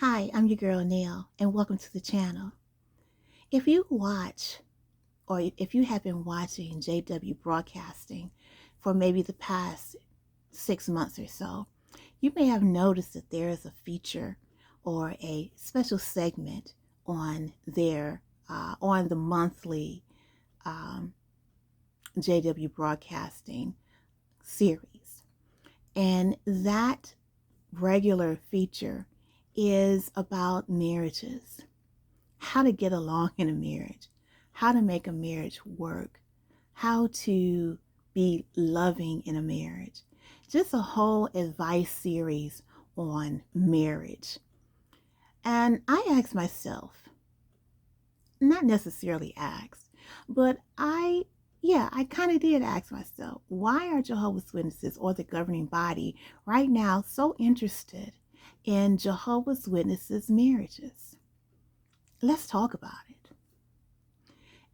Hi, I'm your girl Neil, and welcome to the channel. If you watch, or if you have been watching JW Broadcasting for maybe the past 6 months or so, you may have noticed that there is a feature or a special segment on on the monthly um, JW Broadcasting series. And that regular feature is about marriages, how to get along in a marriage, how to make a marriage work, how to be loving in a marriage. Just a whole advice series on marriage. And I asked myself, not necessarily asked, but I kind of did ask myself, why are Jehovah's Witnesses or the governing body right now so interested in Jehovah's Witnesses marriages? Let's talk about it.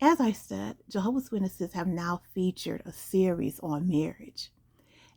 As I said, Jehovah's Witnesses have now featured a series on marriage.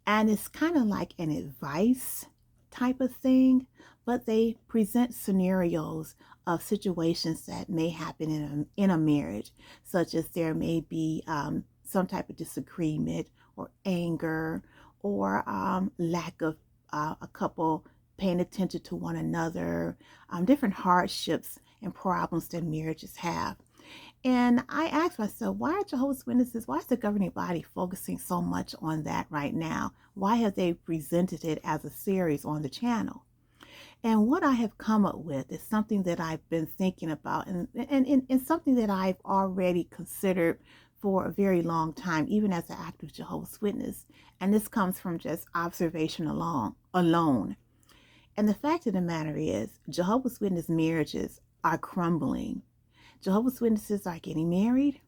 And it's kind of like an advice type of thing, but they present scenarios of situations that may happen in a marriage, such as there may be some type of disagreement or anger or lack of a couple paying attention to one another, different hardships and problems that marriages have. And I asked myself, why are Jehovah's Witnesses, why is the governing body focusing so much on that right now? Why have they presented it as a series on the channel? And what I have come up with is something that I've been thinking about and something that I've already considered for a very long time, even as an active Jehovah's Witness. And this comes from just observation alone. And the fact of the matter is, Jehovah's Witness marriages are crumbling. Jehovah's Witnesses are getting married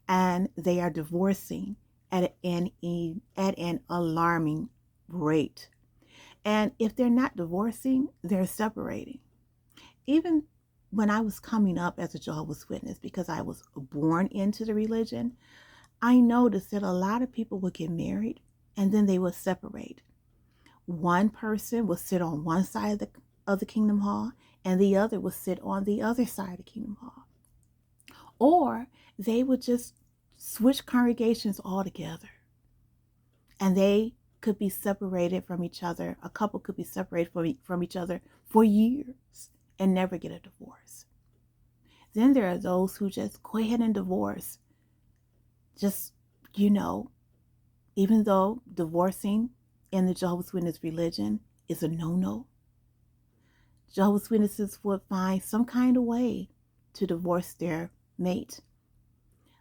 and they are divorcing at an alarming rate. And if they're not divorcing, they're separating. Even when I was coming up as a Jehovah's Witness, because I was born into the religion, I noticed that a lot of people would get married and then they would separate. One person would sit on one side of the Kingdom Hall and the other would sit on the other side of the Kingdom Hall. Or they would just switch congregations altogether. And they could be separated from each other. A couple could be separated from each other for years and never get a divorce. Then there are those who just go ahead and divorce. Just, even though divorcing in the Jehovah's Witness religion is a no-no, Jehovah's Witnesses would find some kind of way to divorce their mate.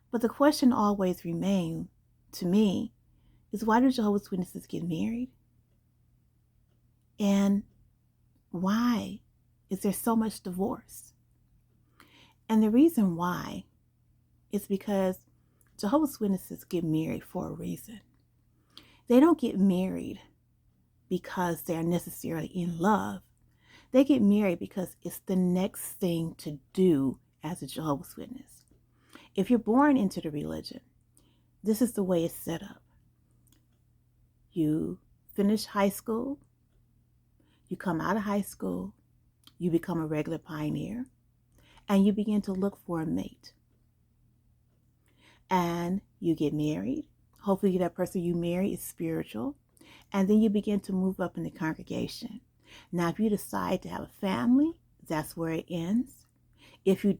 But the question always remains to me is, why do Jehovah's Witnesses get married? And why is there so much divorce? And the reason why is because Jehovah's Witnesses get married for a reason. They don't get married because they're necessarily in love. They get married because it's the next thing to do as a Jehovah's Witness. If you're born into the religion, this is the way it's set up. You finish high school, you come out of high school, you become a regular pioneer, and you begin to look for a mate. And you get married. Hopefully that person you marry is spiritual. And then you begin to move up in the congregation. Now, if you decide to have a family, that's where it ends. If you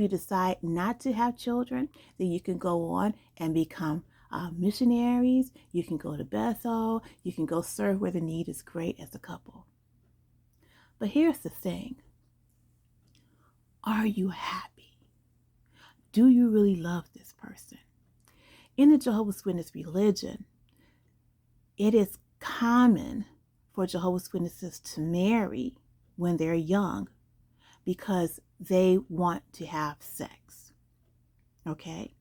decide not to have children, then you can go on and become missionaries. You can go to Bethel. You can go serve where the need is great as a couple. But here's the thing. Are you happy? Do you really love this person? In the Jehovah's Witness religion, it is common for Jehovah's Witnesses to marry when they're young because they want to have sex. Okay?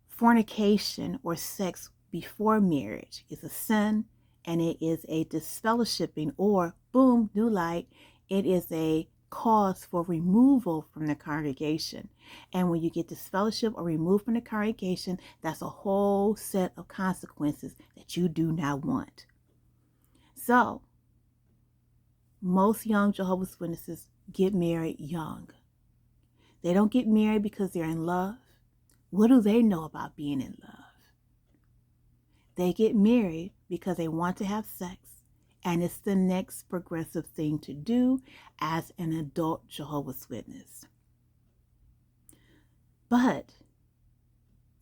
Fornication or sex before marriage is a sin, and it is a disfellowshipping, or boom, new light, it is a cause for removal from the congregation. And when you get disfellowship or removed from the congregation, that's a whole set of consequences that you do not want. So most young Jehovah's Witnesses get married young. They don't get married because they're in love. What do they know about being in love? They get married because they want to have sex, and it's the next progressive thing to do as an adult Jehovah's Witness. But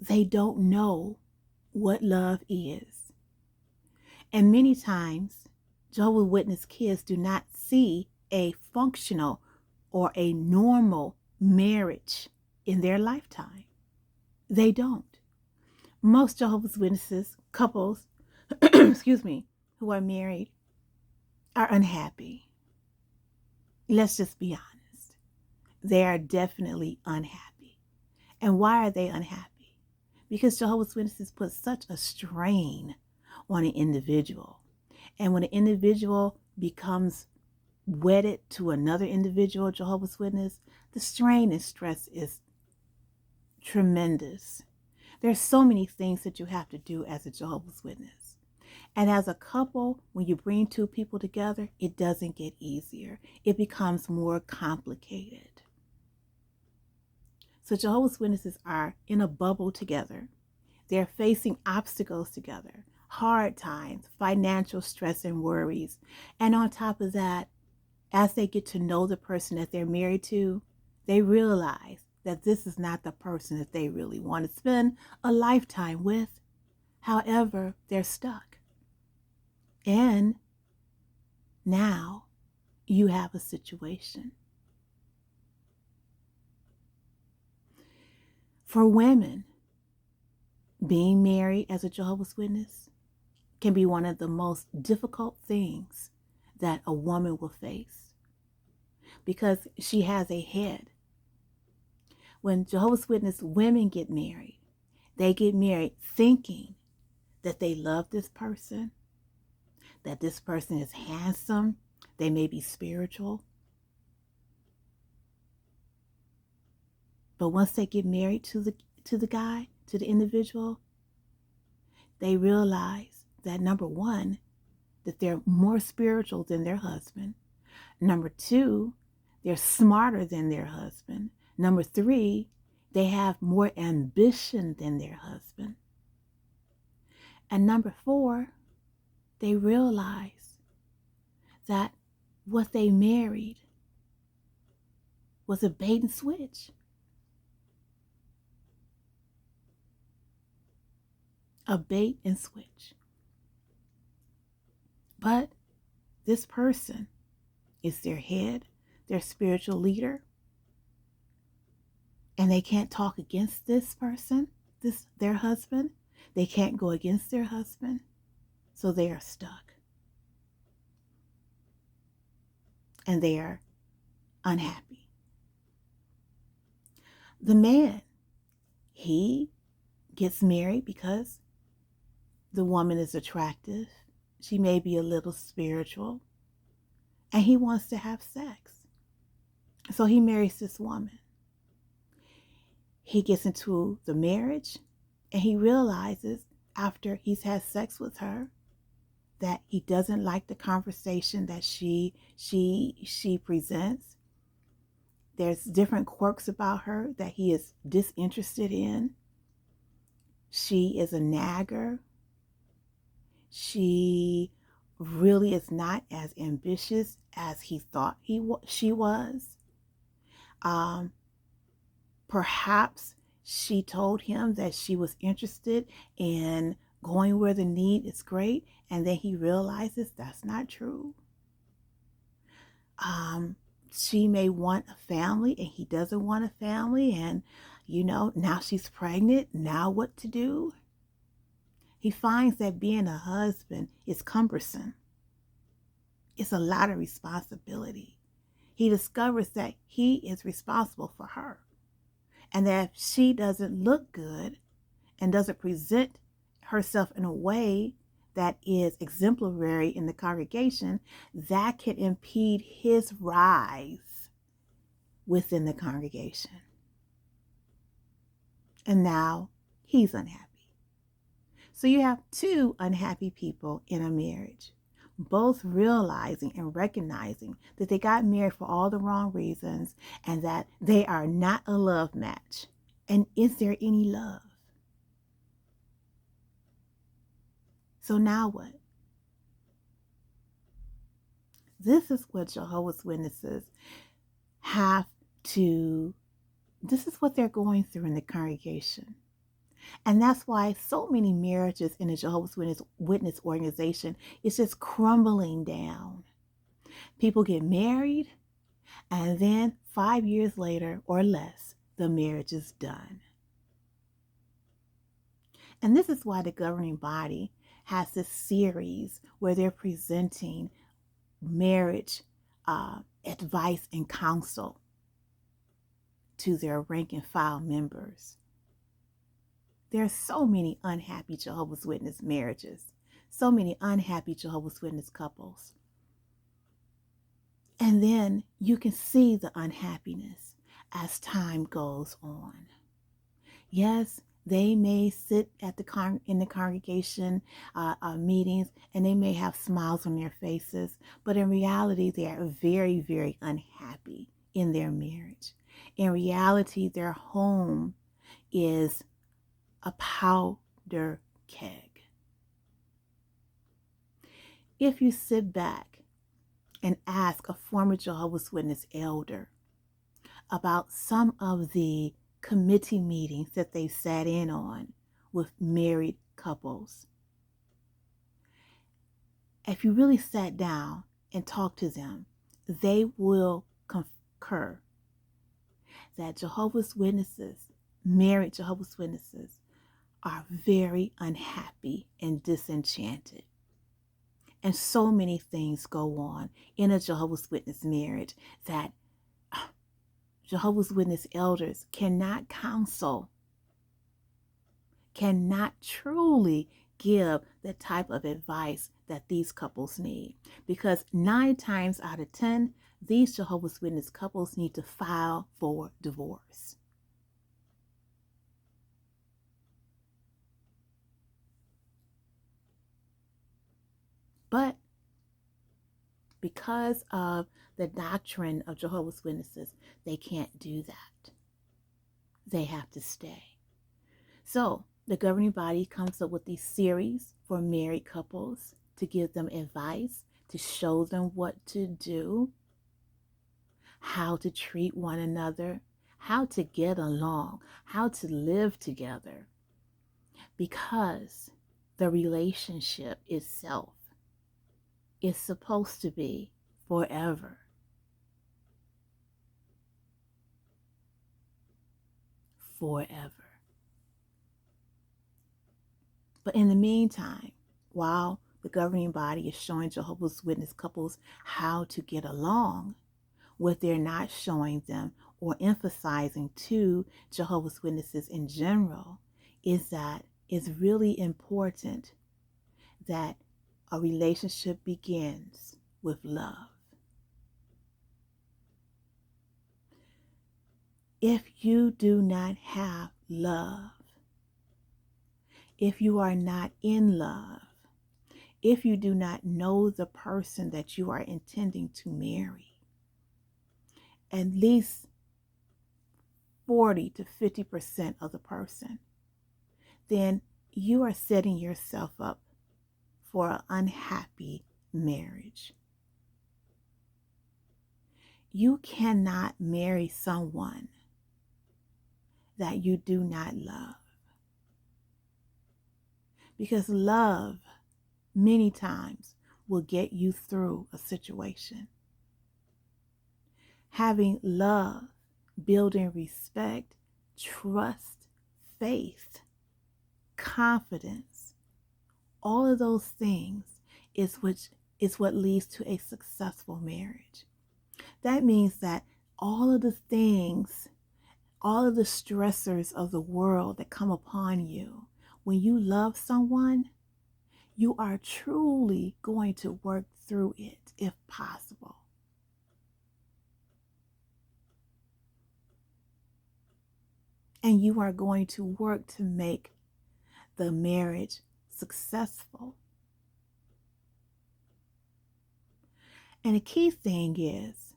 they don't know what love is. And many times, Jehovah's Witness kids do not see a functional or a normal marriage in their lifetime. They don't. Most Jehovah's Witnesses couples, excuse me, who are married are unhappy. Let's just be honest. They are definitely unhappy. And why are they unhappy? Because Jehovah's Witnesses put such a strain on an individual. And when an individual becomes wedded to another individual, Jehovah's Witness, the strain and stress is tremendous. There's so many things that you have to do as a Jehovah's Witness. And as a couple, when you bring two people together, it doesn't get easier. It becomes more complicated. So Jehovah's Witnesses are in a bubble together. They're facing obstacles together, hard times, financial stress and worries. And on top of that, as they get to know the person that they're married to, they realize that this is not the person that they really want to spend a lifetime with. However, they're stuck. And now you have a situation. For women, being married as a Jehovah's Witness can be one of the most difficult things that a woman will face because she has a head. When Jehovah's Witness women get married, they get married thinking that they love this person, that this person is handsome, they may be spiritual. But once they get married to the guy, to the individual, they realize that number one, that they're more spiritual than their husband. Number two, they're smarter than their husband. Number three, they have more ambition than their husband. And number four, they realize that what they married was a bait and switch. A bait and switch. But this person is their head, their spiritual leader, and they can't talk against this person, their husband. They can't go against their husband, so they are stuck. And they are unhappy. The man, he gets married because the woman is attractive. She may be a little spiritual, and he wants to have sex. So he marries this woman. He gets into the marriage, and he realizes after he's had sex with her that he doesn't like the conversation that she presents. There's different quirks about her that he is disinterested in. She is a nagger. She really is not as ambitious as he thought she was. Perhaps she told him that she was interested in going where the need is great, and then he realizes that's not true. She may want a family, and he doesn't want a family, and now she's pregnant. Now what to do? He finds that being a husband is cumbersome. It's a lot of responsibility. He discovers that he is responsible for her, and that if she doesn't look good and doesn't present herself in a way that is exemplary in the congregation, that can impede his rise within the congregation. And now he's unhappy. So you have two unhappy people in a marriage. both realizing and recognizing that they got married for all the wrong reasons and that they are not a love match. And is there any love? So now what? This is what Jehovah's Witnesses have to, this is what they're going through in the congregation. And that's why so many marriages in the Jehovah's Witness organization is just crumbling down. People get married, and then 5 years later or less, the marriage is done. And this is why the governing body has this series where they're presenting marriage advice and counsel to their rank and file members. There are so many unhappy Jehovah's Witness marriages, so many unhappy Jehovah's Witness couples. And then you can see the unhappiness as time goes on. Yes, they may sit at in the congregation meetings and they may have smiles on their faces, but in reality, they are very, very unhappy in their marriage. In reality, their home is a powder keg. If you sit back and ask a former Jehovah's Witness elder about some of the committee meetings that they sat in on with married couples, if you really sat down and talked to them, they will concur that Jehovah's Witnesses, married Jehovah's Witnesses, are very unhappy and disenchanted. And so many things go on in a Jehovah's Witness marriage that Jehovah's Witness elders cannot counsel, cannot truly give the type of advice that these couples need. Because 9 times out of 10, these Jehovah's Witness couples need to file for divorce. But because of the doctrine of Jehovah's Witnesses, they can't do that. They have to stay. So the governing body comes up with these series for married couples to give them advice, to show them what to do, how to treat one another, how to get along, how to live together. Because the relationship itself is supposed to be forever. Forever. But in the meantime, while the governing body is showing Jehovah's Witness couples how to get along, what they're not showing them or emphasizing to Jehovah's Witnesses in general is that it's really important that a relationship begins with love. If you do not have love, if you are not in love, if you do not know the person that you are intending to marry, at least 40 to 50% of the person, then you are setting yourself up for an unhappy marriage. You cannot marry someone that you do not love. Because love, many times, will get you through a situation. Having love, building respect, trust, faith, confidence, all of those things is what leads to a successful marriage. That means that all of the things, all of the stressors of the world that come upon you, when you love someone, you are truly going to work through it if possible. And you are going to work to make the marriage successful. And the key thing is,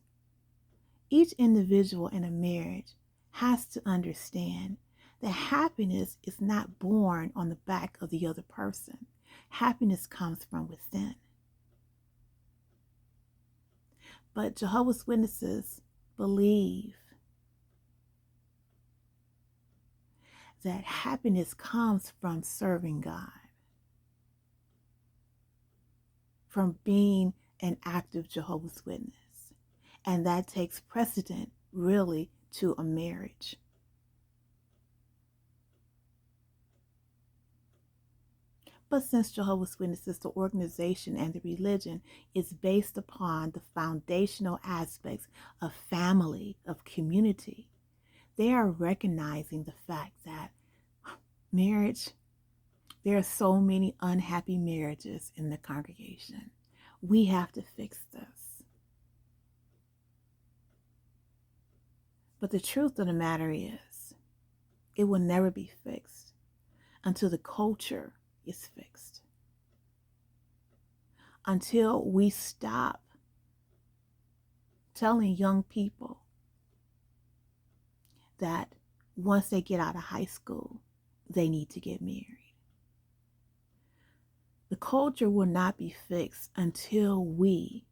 each individual in a marriage has to understand that happiness is not born on the back of the other person. Happiness comes from within. But Jehovah's Witnesses believe that happiness comes from serving God, from being an active Jehovah's Witness. And that takes precedent, really, to a marriage. But since Jehovah's Witnesses, the organization and the religion, is based upon the foundational aspects of family, of community, they are recognizing the fact that marriage, there are so many unhappy marriages in the congregation. We have to fix this. But the truth of the matter is, it will never be fixed until the culture is fixed. Until we stop telling young people that once they get out of high school, they need to get married. The culture will not be fixed until we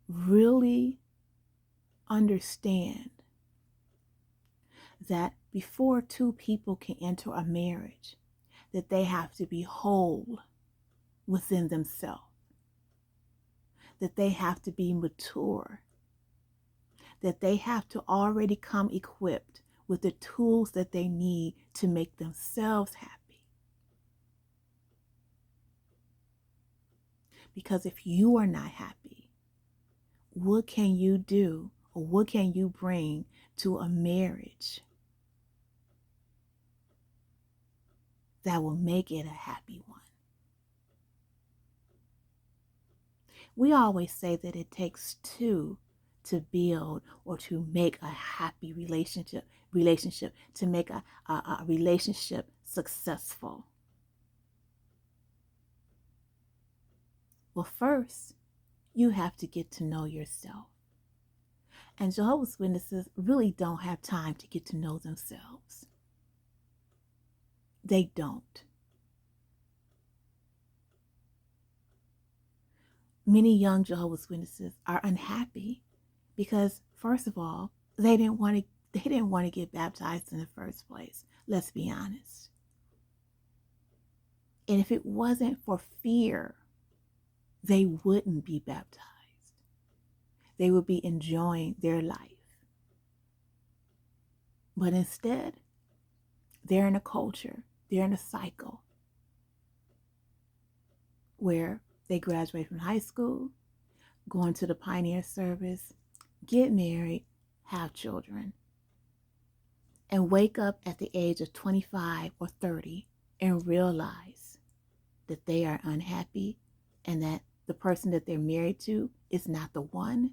really understand that before two people can enter a marriage, that they have to be whole within themselves, that they have to be mature, that they have to already come equipped with the tools that they need to make themselves happy. Because if you are not happy, what can you do, or what can you bring to a marriage that will make it a happy one? We always say that it takes two to build or to make a happy relationship, to make a relationship successful. Well, first, you have to get to know yourself. And Jehovah's Witnesses really don't have time to get to know themselves. They don't. Many young Jehovah's Witnesses are unhappy because, first of all, they didn't want to get baptized in the first place. Let's be honest. And if it wasn't for fear, they wouldn't be baptized. They would be enjoying their life. But instead, they're in a culture, they're in a cycle where they graduate from high school, go into the pioneer service, get married, have children, and wake up at the age of 25 or 30 and realize that they are unhappy and that the person that they're married to is not the one.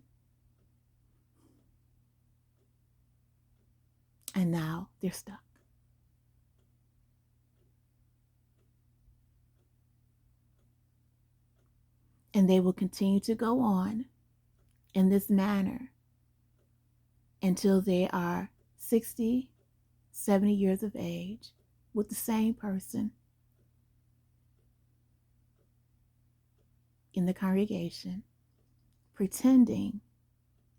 And now they're stuck. And they will continue to go on in this manner until they are 60, 70 years of age with the same person in the congregation, pretending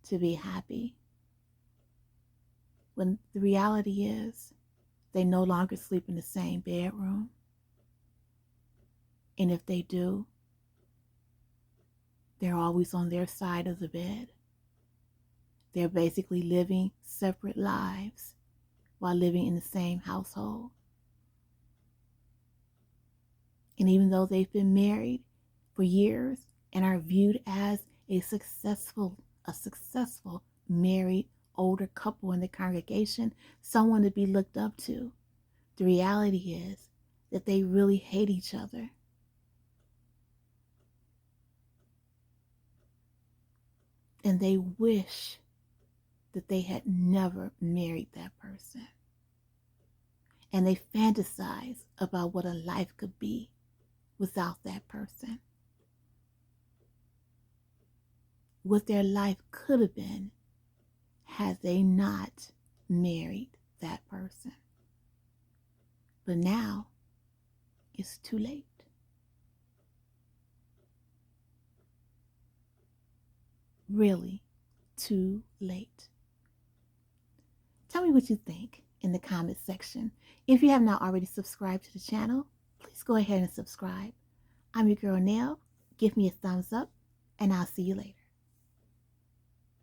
to be happy, when the reality is they no longer sleep in the same bedroom. And if they do, they're always on their side of the bed. They're basically living separate lives while living in the same household. And even though they've been married for years and are viewed as a successful married older couple in the congregation, someone to be looked up to, the reality is that they really hate each other. And they wish that they had never married that person. And they fantasize about what a life could be without that person. what their life could have been had they not married that person. But now it's too late. Really too late. Tell me what you think in the comment section. If you have not already subscribed to the channel, please go ahead and subscribe. I'm your girl Nell. Give me a thumbs up, and I'll see you later.